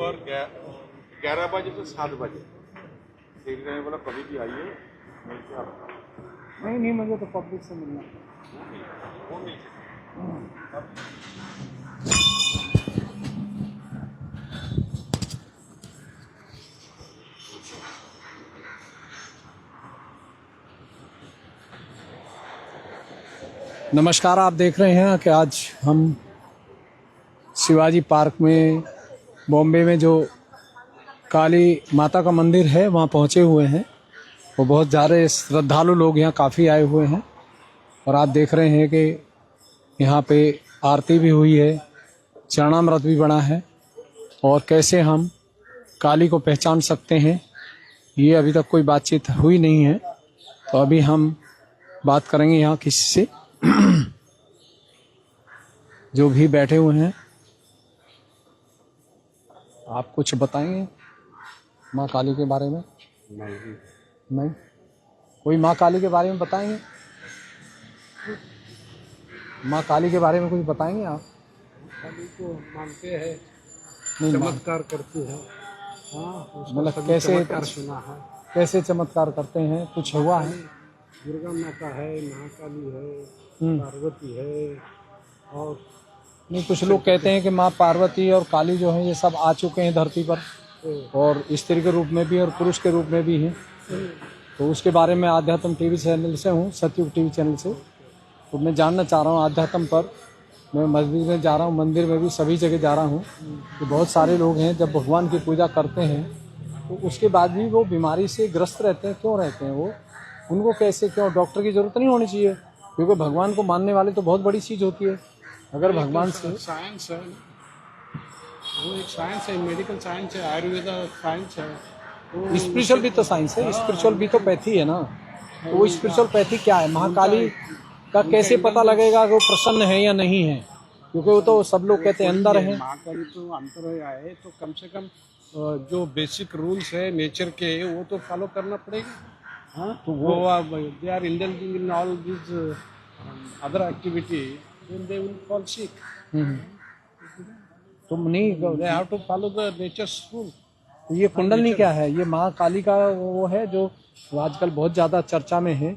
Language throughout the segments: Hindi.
दोपहर 11 बजे से 7 बजे। ठीक है, बोला कभी भी आइए, मिलते आप। नहीं मुझे तो पब्लिक से मिलना। वो मिल नमस्कार, आप देख रहे हैं कि आज हम शिवाजी पार्क में बॉम्बे में जो काली माता का मंदिर है वहाँ पहुँचे हुए हैं। वो बहुत ज़्यादा श्रद्धालु लोग यहाँ काफ़ी आए हुए हैं और आप देख रहे हैं कि यहाँ पे आरती भी हुई है, चरणामृत भी बना है। और कैसे हम काली को पहचान सकते हैं ये अभी तक कोई बातचीत हुई नहीं है, तो अभी हम बात करेंगे यहाँ किसी से जो भी बैठे हुए हैं। आप कुछ बताएंगे माँ काली के बारे में? नहीं, कोई माँ काली के बारे में बताएंगे? माँ काली के बारे में कुछ बताएंगे आप? काली को मानते हैं, नहीं, चमत्कार करते हैं। हाँ, मतलब कैसे चमत्कार सुना है। कैसे चमत्कार करते हैं, कुछ हुआ है? दुर्गा माता है, महाकाली है, पार्वती है। और नहीं, कुछ लोग कहते हैं कि माँ पार्वती और काली जो है ये सब आ चुके हैं धरती पर, और स्त्री के रूप में भी और पुरुष के रूप में भी हैं। तो उसके बारे में आध्यात्म टीवी चैनल से हूँ, सतयुग टीवी चैनल से, तो मैं जानना चाह रहा हूँ आध्यात्म पर। मैं मस्जिद में जा रहा हूँ, मंदिर में भी, सभी जगह जा रहा हूँ कि बहुत सारे लोग हैं जब भगवान की पूजा करते हैं तो उसके बाद भी वो बीमारी से ग्रस्त रहते हैं। क्यों रहते हैं वो? उनको कैसे, क्यों डॉक्टर की ज़रूरत नहीं होनी चाहिए? क्योंकि भगवान को मानने वाले तो बहुत बड़ी चीज़ होती है। अगर भगवान से साइंस है, वो एक साइंस है, मेडिकल साइंस है, आयुर्वेदा साइंस है। स्पिरिचुअल भी तो साइंस है, स्पिरिचुअल भी तो पैथी है ना। तो वो स्पिरिचुअल पैथी क्या है? महाकाली का कैसे पता लगेगा कि वो प्रसन्न है या नहीं है? क्योंकि वो तो सब लोग कहते हैं अंदर है। महाकाली तो अंतर है, तो कम से कम जो बेसिक रूल्स है नेचर के वो तो फॉलो करना पड़ेगा। हाँ, तो वो they are indulging in all this other activity, then they will fall sick. तो नहीं, They have to follow the nature's rule. तो ये कुंडलनी क्या है? ये महाकाली का वो है जो आजकल बहुत ज़्यादा चर्चा में है।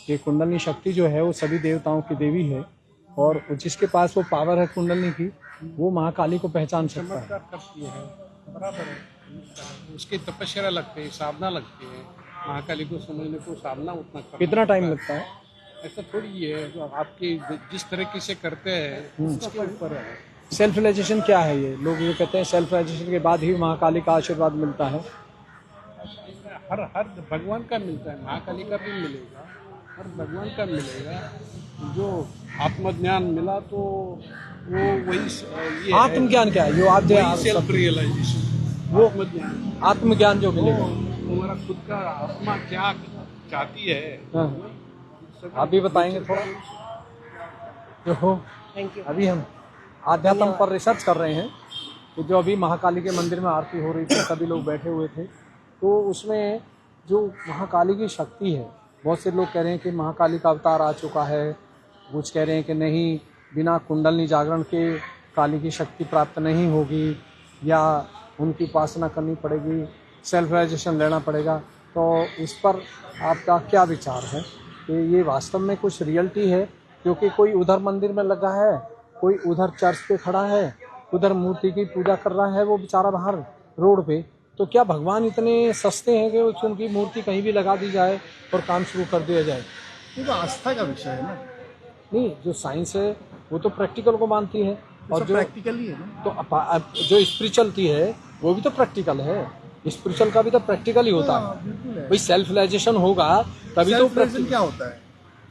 ये कुंडलनी शक्ति जो है वो सभी देवताओं की देवी है, और जिसके पास वो पावर है कुंडलनी की, वो महाकाली को पहचान सकता है। चमत्कार करती है, बराबर है। उसकी तपस्या लगती है, साधना लगती है। महाकाली को समझने को साधना उतना कितना टाइम लगता है? ऐसा थोड़ी है, जो आपकी जिस तरीके से करते हैं उसके ऊपर है। सेल्फ रियलाइजेशन क्या है? ये लोग ये कहते हैं सेल्फ रियलाइजेशन के बाद ही महाकाली का आशीर्वाद मिलता है। हर भगवान का मिलता है, महाकाली का भी मिलेगा, हर भगवान का मिलेगा। जो आत्मज्ञान मिला तो वो वही आत्मज्ञान क्या है? जो आप सेल्फ रियलाइजेशन, वो आत्मज्ञान जो मिलेगा, हमारा खुद का आत्मा क्या चाहती है। हाँ। आप भी बताएंगे थोड़ा जो हो? अभी हम आध्यात्म पर रिसर्च कर रहे हैं। तो जो अभी महाकाली के मंदिर में आरती हो रही थी, सभी लोग बैठे हुए थे, तो उसमें जो महाकाली की शक्ति है, बहुत से लोग कह रहे हैं कि महाकाली का अवतार आ चुका है, कुछ कह रहे हैं कि नहीं, बिना कुंडलनी जागरण के काली की शक्ति प्राप्त नहीं होगी, या उनकी उपासना करनी पड़ेगी, सेल्फ रियलाइजेशन लेना पड़ेगा। तो इस पर आपका क्या विचार है कि ये वास्तव में कुछ रियलिटी है? क्योंकि कोई उधर मंदिर में लगा है, कोई उधर चर्च पे खड़ा है, उधर मूर्ति की पूजा कर रहा है वो बेचारा बाहर रोड पे। तो क्या भगवान इतने सस्ते हैं कि उनकी मूर्ति कहीं भी लगा दी जाए और काम शुरू कर दिया जाए? ये तो आस्था का विषय है ना। नहीं, जो साइंस है वो तो प्रैक्टिकल को मानती है, और जो प्रैक्टिकली है ना। तो जो स्पिरिचुअलिटी है वो भी तो प्रैक्टिकल है। स्पिरिचुअल का भी तो प्रैक्टिकल ही होता है। भाई सेल्फ रियलाइजेशन होगा तभी तो। क्या होता है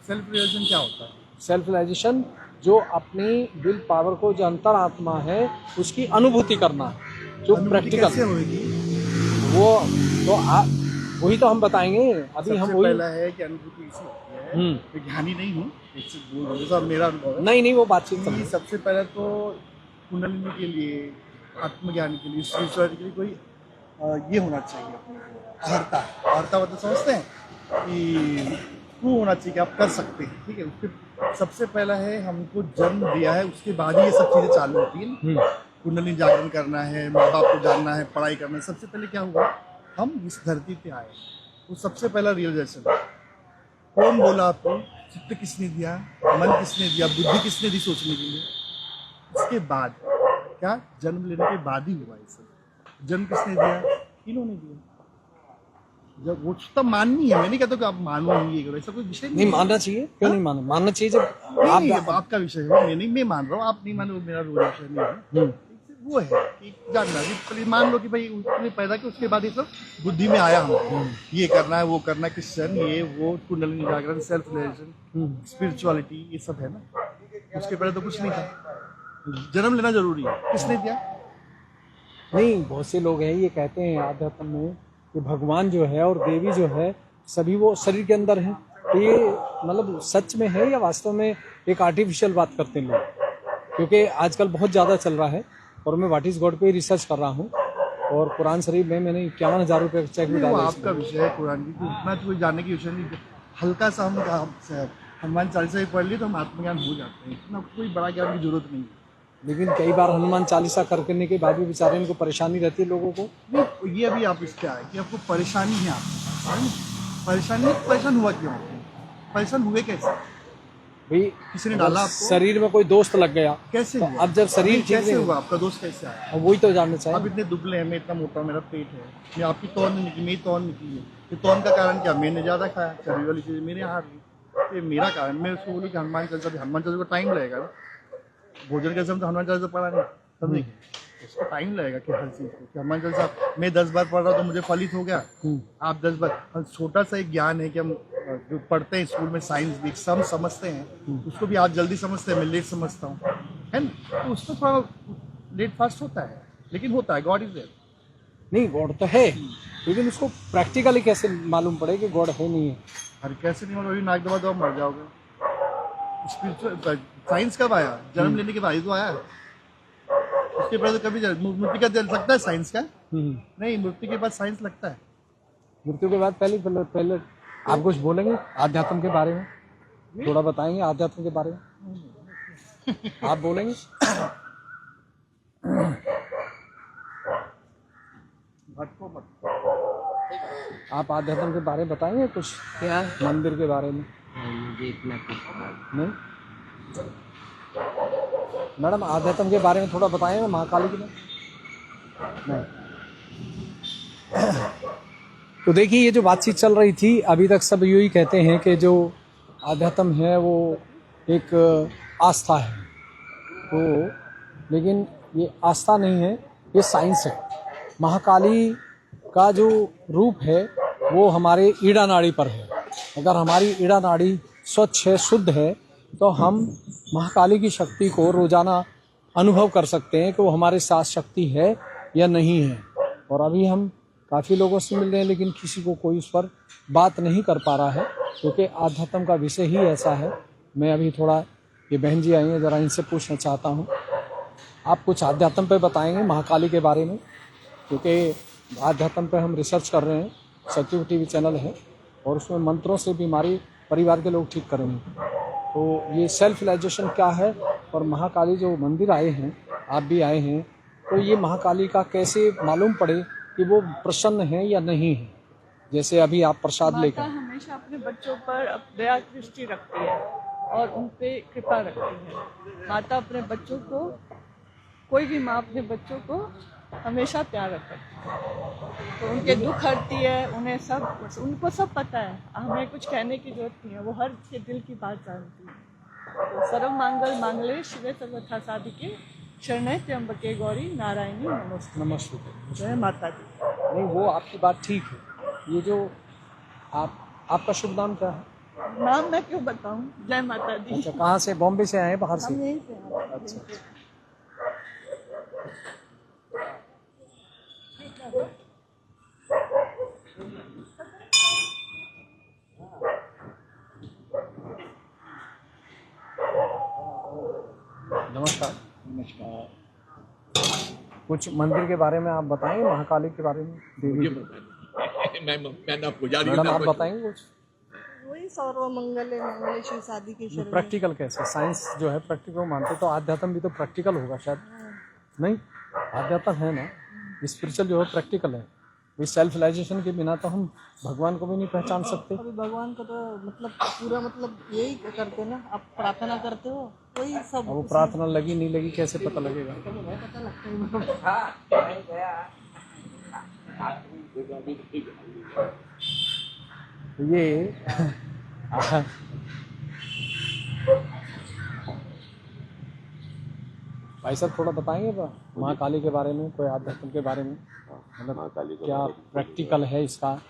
सेल्फ रियलाइजेशन? क्या होता है सेल्फ रियलाइजेशन? जो अपनी विल पावर को, जो अंतरात्मा है उसकी अनुभूति करना, जो प्रैक्टिकल होगी वो तो वही तो हम बताएंगे। अभी हम वही पहला है कि अनुभूति इसी होती है। मैं ज्ञानी नहीं हूँ, इससे बोल रहा हूँ, मेरा अनुभव है। नहीं वो बातचीत कि सबसे पहले तो कुंडलिनी के लिए, आत्मज्ञान के लिए, स्पिरिचुअलिटी के लिए कोई ये होना चाहिए अपने को, अर्हता मतलब समझते हैं कि वो होना चाहिए कि आप कर सकते हैं। ठीक है, उसके सबसे पहला है हमको जन्म दिया है, उसके बाद ही ये सब चीज़ें चालू होती हैं। कुंडली जागरण करना है, माँ बाप को जानना है, पढ़ाई करना है, सबसे पहले क्या हुआ, हम इस धरती पे आए, वो सबसे पहला रियलाइजेशन। कौन बोला आपको, चित्त किसने दिया, मन किसने दिया, बुद्धि किसने दी सोचने के लिए? इसके बाद क्या, जन्म लेने के बाद ही हुआ ये सब। जन्म किसने दिया, इन्होंने दिया। जब वो तब माननी है, मैं नहीं कहता कि आप मानो नहीं, ये करो, ऐसा कोई विषय नहीं मानना चाहिए, क्यों नहीं मानना चाहिए जब नहीं, ये आपका विषय है, मैं मान रहा हूँ, आप नहीं मान रहे, वो मेरा रोल विषय नहीं है। वो है कि जानना कि मान लो कि भाई उसने पैदा किया, उसके बाद ये सब बुद्धि में आया, हम ये करना है, वो करना है, क्रिश्चियन, ये वो, कुंडली जागरण, सेल्फ रियलाइजेशन, स्पिरिचुअलिटी, ये सब है ना। उसके पहले तो कुछ नहीं था। जन्म लेना जरूरी है, किसने दिया? नहीं, बहुत से लोग हैं ये कहते हैं आध्यात्म में कि भगवान जो है और देवी जो है सभी वो शरीर के अंदर है। तो ये मतलब सच में है या वास्तव में एक आर्टिफिशियल बात करते हैं लोग? क्योंकि आजकल बहुत ज़्यादा चल रहा है और मैं व्हाट इज गॉड पे रिसर्च कर रहा हूँ और कुरान शरीफ में मैंने 51,000 रुपये चेक भी डाला। आपका विषय है कुरान की, उतना तो कोई जानने की विषय नहीं। हल्का सा हम हनुमान चालीसा ही पढ़ लिए तो हम आत्मज्ञान हो जाते हैं, इतना कोई बड़ा ज्ञान की जरूरत नहीं है। लेकिन कई बार हनुमान चालीसा करने के बाद भी बेचारे इनको परेशानी रहती है लोगों को। नहीं, ये अभी आप इसके आए कि आपको परेशानी है, आपको परेशानी, परेशान हुआ क्यों, परेशान हुए कैसे? भाई किसी ने डाला आपको, शरीर में कोई दोस्त लग गया कैसे तो हुआ? अब जब शरीर कैसे हुआ, आपका दोस्त कैसे आया? अब वही तो जानना चाहिए। आप इतने दुबले हैं, मैं इतना मोटा, मेरा पेट है, मैं आपकी तौन नहीं निकली, मेरी तौन निकली है। ये तौन का कारण क्या, मैंने ज़्यादा खाया, चर्बी वाली चीज़ें मेरे यहाँ आ रही, ये मेरा कारण। मैं उसको बोलूँ कि हनुमान चालीसा को टाइम लगेगा ना, भोजन के समय तो हनुमान चालीसा पढ़ा नहीं, समझे? उसको टाइम लगेगा कि हर चीज़ को, कि हनुमान चालीसा मैं 10 बार पढ़ रहा हूँ तो मुझे फलित हो गया, आप 10 बार। छोटा सा एक ज्ञान है कि हम जो पढ़ते हैं स्कूल में, साइंस भी सम समझते हैं, उसको भी आप जल्दी समझते हैं, मैं लेट समझता हूँ, है ना? तो उसमें थोड़ा लेट फास्ट होता है, लेकिन होता है। God is there. नहीं, गॉड तो है, लेकिन उसको प्रैक्टिकली कैसे मालूम पड़े कि गॉड है नहीं है? अरे कैसे नहीं, मतलब नाक दबा दो मर जाओगे। स्पिरिचुअल साइंस कब आया? जन्म लेने के बाद ही तो आया। उसके पहले तो कभी मृत्यु का जल सकता है साइंस का? नहीं, मृत्यु के बाद साइंस लगता है। मृत्यु के बाद पहले आप कुछ बोलेंगे आध्यात्म के बारे में? थोड़ा बताएंगे आध्यात्म के बारे में, आप बोलेंगे? भटको मत। आप आध्यात्म के बारे में बताएंगे कुछ? क्या? मंदिर के बारे में? मुझे इतना कुछ नहीं मैडम, आध्यात्म के बारे में थोड़ा बताएंगे महाकाली के लिए? नहीं। तो देखिए, ये जो बातचीत चल रही थी अभी तक सब यही कहते हैं कि जो आध्यात्म है वो एक आस्था है, तो लेकिन ये आस्था नहीं है, ये साइंस है। महाकाली का जो रूप है वो हमारे ईड़ा नाड़ी पर है। अगर हमारी ईड़ा नाड़ी स्वच्छ है, शुद्ध है, तो हम महाकाली की शक्ति को रोजाना अनुभव कर सकते हैं कि वो हमारे साथ शक्ति है या नहीं है। और अभी हम काफ़ी लोगों से मिल रहे हैं लेकिन किसी को कोई उस पर बात नहीं कर पा रहा है, क्योंकि आध्यात्म का विषय ही ऐसा है। मैं अभी थोड़ा, ये बहन जी आई हैं, ज़रा इनसे पूछना चाहता हूँ, आप कुछ आध्यात्म पे बताएंगे महाकाली के बारे में? क्योंकि आध्यात्म पे हम रिसर्च कर रहे हैं, सत्युग टीवी चैनल है, और उसमें मंत्रों से बीमारी परिवार के लोग ठीक करेंगे। तो ये सेल्फ रियलाइजेशन क्या है, और महाकाली जो मंदिर आए हैं, आप भी आए हैं, तो ये महाकाली का कैसे मालूम पड़े कि वो प्रसन्न है या नहीं है? जैसे अभी आप प्रसाद लेकर, माता हमेशा अपने बच्चों पर दया दृष्टि रखती है और उन पे कृपा रखती है। माता अपने बच्चों को, कोई भी माँ अपने बच्चों को हमेशा प्यार रखती है, तो उनके दुख हरती है, उनको सब पता है, हमें कुछ कहने की जरूरत नहीं है, वो हर के दिल की बात जानती है। तो सर्व मांगल मांगले शिवे सर्वथा साधिके शरणे त्र्यंबके गौरी नारायणी नमोस्तुते। नमस्ते। जय माता दी। नहीं, वो आपकी बात ठीक है। ये जो आपका शुभ नाम क्या है? नाम मैं क्यों बताऊं? जय माता दी। अच्छा, कहाँ से? बॉम्बे से आए हैं, बाहर से? हम यहीं से हैं। अच्छा। नमस्कार। नमस्कार। कुछ मंदिर के बारे में आप बताएंगे, महाकाली के बारे में, देवी? मैं ना पुजारी, मैडम आप बताएंगे कुछ? वही सर्व मंगले मंगले शिव शादी के शरण। प्रैक्टिकल कैसे? साइंस जो है प्रैक्टिकल मानते, तो आध्यात्म भी तो प्रैक्टिकल होगा शायद। नहीं, आध्यात्म है ना, स्पिरिचुअल जो है प्रैक्टिकल है। इस सेल्फ रियलाइजेशन के बिना तो हम भगवान को भी नहीं पहचान सकते। अभी भगवान को तो मतलब पूरा मतलब यही करते ना, आप प्रार्थना करते हो वही सब। अब वो प्रार्थना लगी नहीं लगी कैसे पता लगेगा? पता लगता है। तो ये भाई साहब थोड़ा बताएंगे महाकाली के बारे में, कोई आध्यात्म के बारे में, मतलब क्या प्रैक्टिकल है इसका?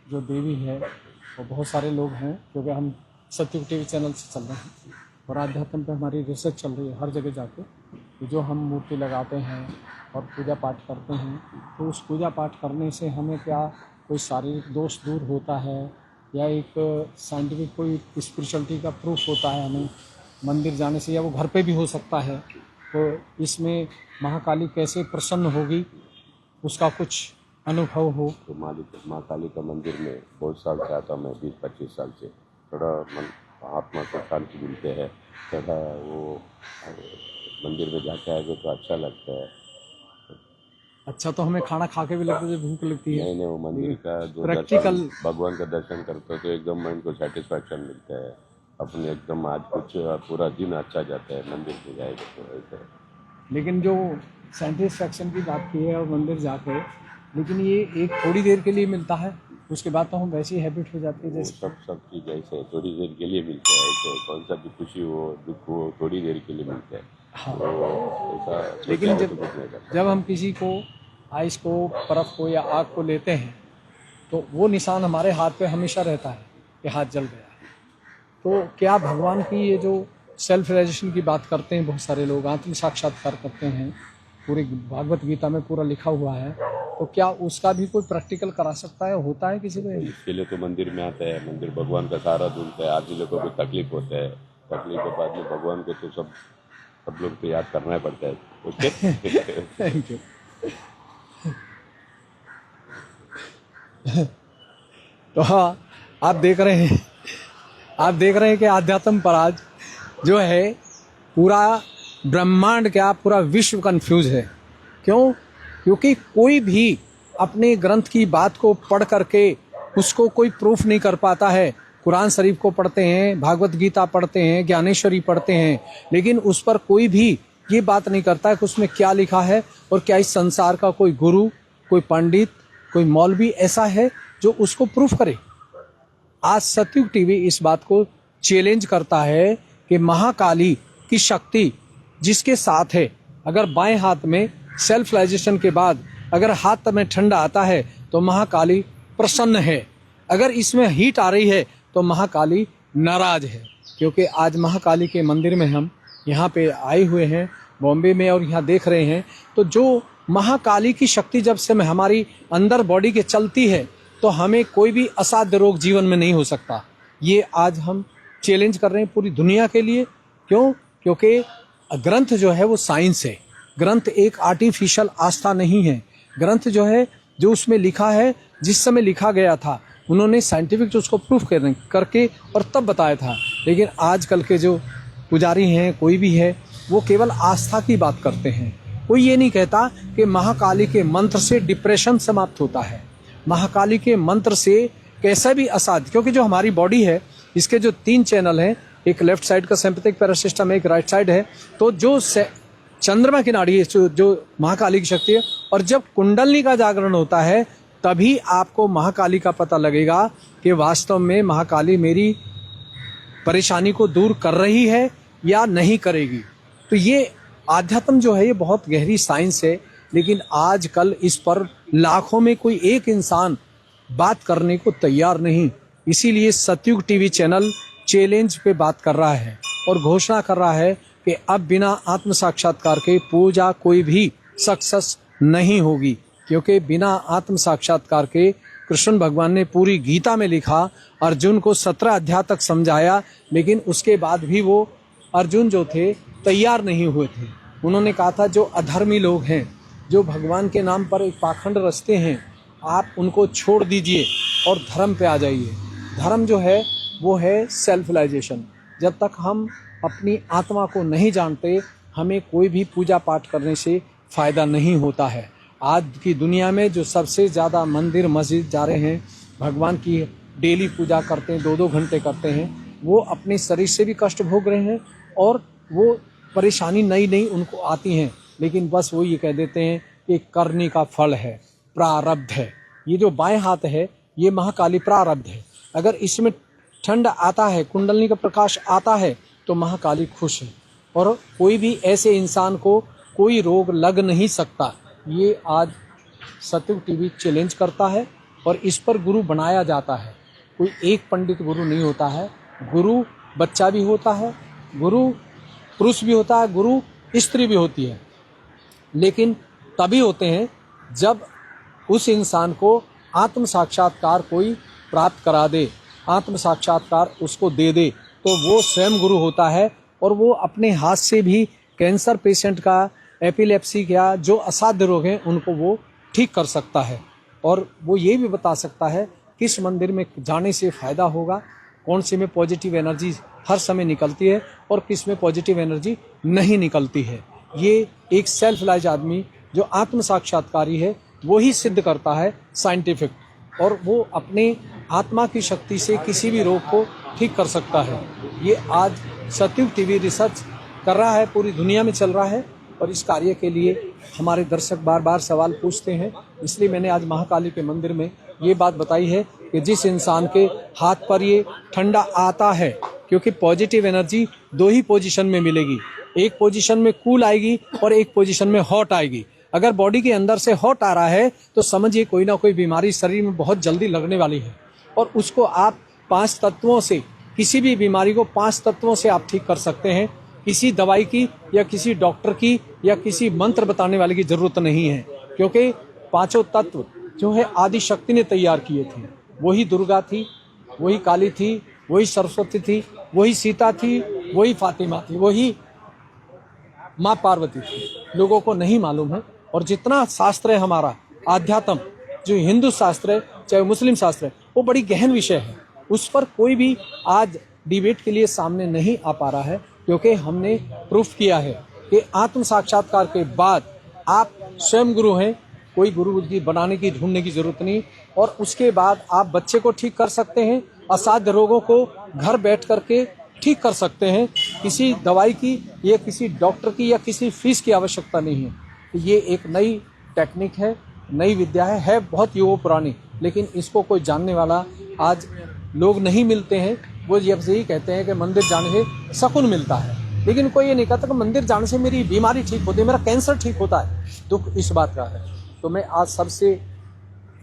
जो देवी है वो बहुत सारे लोग हैं, क्योंकि हम सत्युग टीवी चैनल से चल रहे हैं और आध्यात्म पे हमारी रिसर्च चल रही है हर जगह जाके। तो जो हम मूर्ति लगाते हैं और पूजा पाठ करते हैं, तो उस पूजा पाठ करने से हमें क्या कोई शारीरिक दोष दूर होता है या एक साइंटिफिक कोई स्पिरिचुअलिटी का प्रूफ होता है हमें मंदिर जाने से, या वो घर पे भी हो सकता है? तो इसमें महाकाली कैसे प्रसन्न होगी उसका कुछ अनुभव हो? तो माँ काली का मंदिर में बहुत साल से आता मैं, 20-25 साल से। थोड़ा मन आत्मा को शांति मिलते हैं, थोड़ा वो मंदिर में जाके आएंगे तो अच्छा लगता है। अच्छा, तो हमें खाना खा के भी लगता है भूख लगती है? नहीं, वो मंदिर का जो प्रैक्टिकल भगवान का दर्शन करते हो तो एकदम माइंड को सेटिस्फैक्शन मिलता है, अपने एकदम आज कुछ पूरा दिन अच्छा जाता है मंदिर में जाएगा तो ऐसा। लेकिन जो सेटिस्फैक्शन की बात की है और मंदिर जाके, लेकिन ये एक थोड़ी देर के लिए मिलता है, उसके बाद तो हम वैसी हैबिट हो जाती है जैसे सब चीज़ ऐसे थोड़ी देर के लिए मिलता है। ऐसे कौन सा भी खुशी हो दुख हो थोड़ी देर के लिए मिलता है। हाँ। तो ऐसा लेकिन तो कुछ नहीं करता। जब हम किसी को आइस को, बर्फ को या आग को लेते हैं तो वो निशान हमारे हाथ पे हमेशा रहता है कि हाथ जल गया है। तो क्या भगवान की ये जो सेल्फ रियलाइजेशन की बात करते हैं बहुत सारे लोग, आत्म साक्षात्कार करते हैं, पूरी भागवत गीता में पूरा लिखा हुआ है, तो क्या उसका भी कोई प्रैक्टिकल करा सकता है? होता है किसी को? इसके लिए तो मंदिर में आता है, मंदिर भगवान का सहारा ढूंढता है। आदमी लोगों को तकलीफ होता है, तकलीफ के बाद में भगवान को तो सब लोग को याद करना पड़ता है। Okay, thank you. तो हाँ, आप देख रहे हैं कि आध्यात्म पर आज जो है पूरा ब्रह्मांड, क्या पूरा विश्व कंफ्यूज है। क्यों? क्योंकि कोई भी अपने ग्रंथ की बात को पढ़ करके उसको कोई प्रूफ नहीं कर पाता है। कुरान शरीफ को पढ़ते हैं, भागवत गीता पढ़ते हैं, ज्ञानेश्वरी पढ़ते हैं, लेकिन उस पर कोई भी ये बात नहीं करता है कि उसमें क्या लिखा है और क्या इस संसार का कोई गुरु, कोई पंडित, कोई मौलवी ऐसा है जो उसको प्रूफ करे। आज सत्युग टीवी इस बात को चैलेंज करता है कि महाकाली की शक्ति जिसके साथ है, अगर बाएं हाथ में सेल्फ रियलाइजेशन के बाद अगर हाथ में ठंडा आता है तो महाकाली प्रसन्न है, अगर इसमें हीट आ रही है तो महाकाली नाराज है। क्योंकि आज महाकाली के मंदिर में हम यहाँ पे आए हुए हैं बॉम्बे में और यहाँ देख रहे हैं, तो जो महाकाली की शक्ति जब से हमारी अंदर बॉडी के चलती है तो हमें कोई भी असाध्य रोग जीवन में नहीं हो सकता। ये आज हम चैलेंज कर रहे हैं पूरी दुनिया के लिए। क्यों? क्योंकि ग्रंथ जो है वो साइंस है, ग्रंथ एक आर्टिफिशियल आस्था नहीं है। ग्रंथ जो है, जो उसमें लिखा है, जिस समय लिखा गया था उन्होंने साइंटिफिक जो उसको प्रूफ करके और तब बताया था। लेकिन आजकल के जो पुजारी हैं, कोई भी है, वो केवल आस्था की बात करते हैं। कोई ये नहीं कहता कि महाकाली के मंत्र से डिप्रेशन समाप्त होता है, महाकाली के मंत्र से कैसा भी असाध्य, क्योंकि जो हमारी बॉडी है इसके जो 3 चैनल हैं, एक लेफ्ट साइड का सिंपैथिक पैरासिस्टम है, एक राइट साइड है, तो जो चंद्रमा की नाड़ी है जो महाकाली की शक्ति है, और जब कुंडलनी का जागरण होता है तभी आपको महाकाली का पता लगेगा कि वास्तव में महाकाली मेरी परेशानी को दूर कर रही है या नहीं करेगी। तो ये आध्यात्म जो है ये बहुत गहरी साइंस है, लेकिन आजकल इस पर लाखों में कोई एक इंसान बात करने को तैयार नहीं। इसीलिए सत्युग टीवी चैनल चैलेंज पे बात कर रहा है और घोषणा कर रहा है कि अब बिना आत्म साक्षात्कार के पूजा कोई भी सक्सेस नहीं होगी। क्योंकि बिना आत्म साक्षात्कार के, कृष्ण भगवान ने पूरी गीता में लिखा, अर्जुन को 17 अध्याय तक समझाया, लेकिन उसके बाद भी वो अर्जुन जो थे तैयार नहीं हुए थे। उन्होंने कहा था जो अधर्मी लोग हैं, जो भगवान के नाम पर एक पाखंड रचते हैं, आप उनको छोड़ दीजिए और धर्म पे आ जाइए। धर्म जो है वो है सेल्फ रियलाइजेशन। जब तक हम अपनी आत्मा को नहीं जानते, हमें कोई भी पूजा पाठ करने से फ़ायदा नहीं होता है। आज की दुनिया में जो सबसे ज़्यादा मंदिर मस्जिद जा रहे हैं, भगवान की डेली पूजा करते हैं, 2-2 घंटे करते हैं, वो अपने शरीर से भी कष्ट भोग रहे हैं और वो परेशानी नई नई उनको आती हैं, लेकिन बस वो ये कह देते हैं कि करने का फल है, प्रारब्ध है। ये जो बाएं हाथ है ये महाकाली प्रारब्ध है। अगर इसमें ठंड आता है, कुंडलनी का प्रकाश आता है तो महाकाली खुश है और कोई भी ऐसे इंसान को कोई रोग लग नहीं सकता। ये आज सत्युग टीवी चैलेंज करता है और इस पर गुरु बनाया जाता है। कोई एक पंडित गुरु नहीं होता है, गुरु बच्चा भी होता है, गुरु पुरुष भी होता है, गुरु स्त्री भी होती है, लेकिन तभी होते हैं जब उस इंसान को आत्म साक्षात्कार कोई प्राप्त करा दे, आत्म साक्षात्कार उसको दे दे, तो वो स्वयं गुरु होता है और वो अपने हाथ से भी कैंसर पेशेंट का, एपिलेप्सी का जो असाध्य रोग हैं उनको वो ठीक कर सकता है। और वो ये भी बता सकता है किस मंदिर में जाने से फ़ायदा होगा, कौन से में पॉजिटिव एनर्जी हर समय निकलती है और किस में पॉजिटिव एनर्जी नहीं निकलती है। ये एक सेल्फ रिलाइज आदमी जो आत्म साक्षात्कारी है वो ही सिद्ध करता है साइंटिफिक, और वो अपने आत्मा की शक्ति से किसी भी रोग को ठीक कर सकता है। ये आज सत्युग टीवी रिसर्च कर रहा है, पूरी दुनिया में चल रहा है और इस कार्य के लिए हमारे दर्शक बार बार सवाल पूछते हैं। इसलिए मैंने आज महाकाली के मंदिर में ये बात बताई है कि जिस इंसान के हाथ पर ये ठंडा आता है, क्योंकि पॉजिटिव एनर्जी 2 ही पोजीशन में मिलेगी, एक पोजीशन में कूल आएगी और एक पोजीशन में हॉट आएगी। अगर बॉडी के अंदर से हॉट आ रहा है तो समझिए कोई ना कोई बीमारी शरीर में बहुत जल्दी लगने वाली है, और उसको आप 5 तत्वों से, किसी भी बीमारी को 5 तत्वों से आप ठीक कर सकते हैं। किसी दवाई की या किसी डॉक्टर की या किसी मंत्र बताने वाले की जरूरत नहीं है, क्योंकि 5 तत्व जो है आदि शक्ति ने तैयार किए थे। वही दुर्गा थी, वही काली थी, वही सरस्वती थी, वही सीता थी, वही फातिमा थी, वही माँ पार्वती थी। लोगों को नहीं मालूम है। और जितना शास्त्र है हमारा आध्यात्म, जो हिंदू शास्त्र है चाहे मुस्लिम शास्त्र है, वो बड़ी गहन विषय है। उस पर कोई भी आज डिबेट के लिए सामने नहीं आ पा रहा है, क्योंकि हमने प्रूफ किया है कि आत्म साक्षात्कार के बाद आप स्वयं गुरु हैं, कोई गुरु की बनाने की ढूंढने की जरूरत नहीं। और उसके बाद आप बच्चे को ठीक कर सकते हैं, असाध्य रोगों को घर बैठ करके ठीक कर सकते हैं। किसी दवाई की या किसी डॉक्टर की या किसी फीस की आवश्यकता नहीं है। ये एक नई टेक्निक है, नई विद्या है बहुत युग पुरानी, लेकिन इसको कोई जानने वाला आज लोग नहीं मिलते हैं। वो जब से ही कहते हैं कि मंदिर जाने से सुकून मिलता है, लेकिन कोई ये नहीं कहता कि मंदिर जाने से मेरी बीमारी ठीक होती है, मेरा कैंसर ठीक होता है। दुख इस बात का है। तो मैं आज सबसे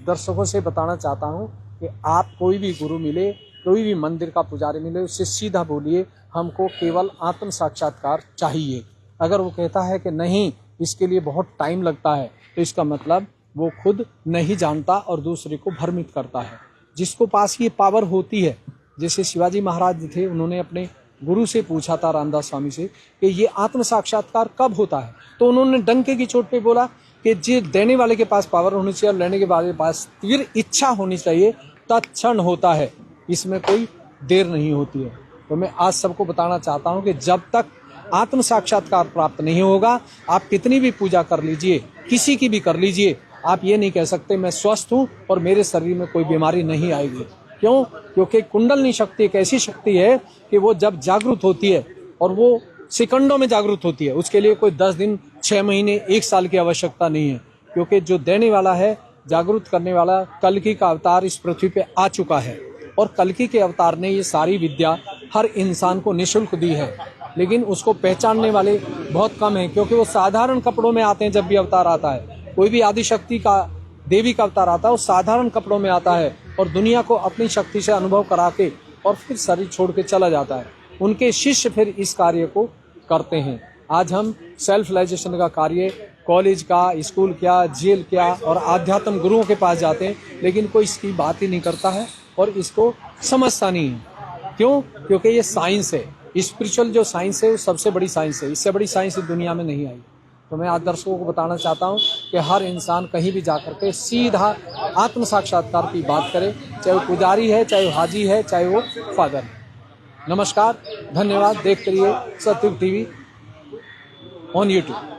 दर्शकों से बताना चाहता हूँ कि आप कोई भी गुरु मिले, कोई भी मंदिर का पुजारी मिले, उससे सीधा बोलिए हमको केवल आत्म साक्षात्कार चाहिए। अगर वो कहता है कि नहीं इसके लिए बहुत टाइम लगता है, तो इसका मतलब वो खुद नहीं जानता और दूसरे को भ्रमित करता है। जिसको पास ये पावर होती है, जैसे शिवाजी महाराज थे, उन्होंने अपने गुरु से पूछा था, रामदास स्वामी से, कि ये आत्म साक्षात्कार कब होता है, तो उन्होंने डंके की चोट पे बोला कि जो देने वाले के पास पावर होनी चाहिए और लेने के वाले के पास तीव्र इच्छा होनी चाहिए, तत्क्षण होता है, इसमें कोई देर नहीं होती है। तो मैं आज सबको बताना चाहता हूँ कि जब तक आत्म साक्षात्कार प्राप्त नहीं होगा, आप कितनी भी पूजा कर लीजिए, किसी की भी कर लीजिए, आप ये नहीं कह सकते मैं स्वस्थ हूँ और मेरे शरीर में कोई बीमारी नहीं आएगी। क्यों? क्योंकि कुंडलनी शक्ति एक ऐसी शक्ति है कि वो जब जागृत होती है, और वो सेकंडों में जागृत होती है, उसके लिए कोई 10 दिन, 6 महीने, 1 साल की आवश्यकता नहीं है। क्योंकि जो देने वाला है, जागृत करने वाला, कल्कि का अवतार इस पृथ्वी पे आ चुका है, और कल्कि के अवतार ने ये सारी विद्या हर इंसान को निःशुल्क दी है। लेकिन उसको पहचानने वाले बहुत कम हैं, क्योंकि वो साधारण कपड़ों में आते हैं। जब भी अवतार आता है, कोई भी आदिशक्ति का, देवी का अवतार आता है, वो साधारण कपड़ों में आता है और दुनिया को अपनी शक्ति से अनुभव करा के और फिर शरीर छोड़ के चला जाता है। उनके शिष्य फिर इस कार्य को करते हैं। आज हम सेल्फ रियलाइजेशन का कार्य कॉलेज का, स्कूल क्या, जेल क्या और आध्यात्म गुरुओं के पास जाते हैं, लेकिन कोई इसकी बात ही नहीं करता है और इसको समझता नहीं है। क्यों? क्योंकि ये साइंस है, स्पिरिचुअल जो साइंस है वो सबसे बड़ी साइंस है। इससे बड़ी साइंस दुनिया में नहीं आई। तो मैं आज दर्शकों को बताना चाहता हूँ कि हर इंसान कहीं भी जाकर के सीधा आत्म साक्षात्कार की बात करे, चाहे वो पुजारी है, चाहे वो हाजी है, चाहे वो फादर है। नमस्कार, धन्यवाद। देखते रहिए सत्युग टीवी ऑन YouTube।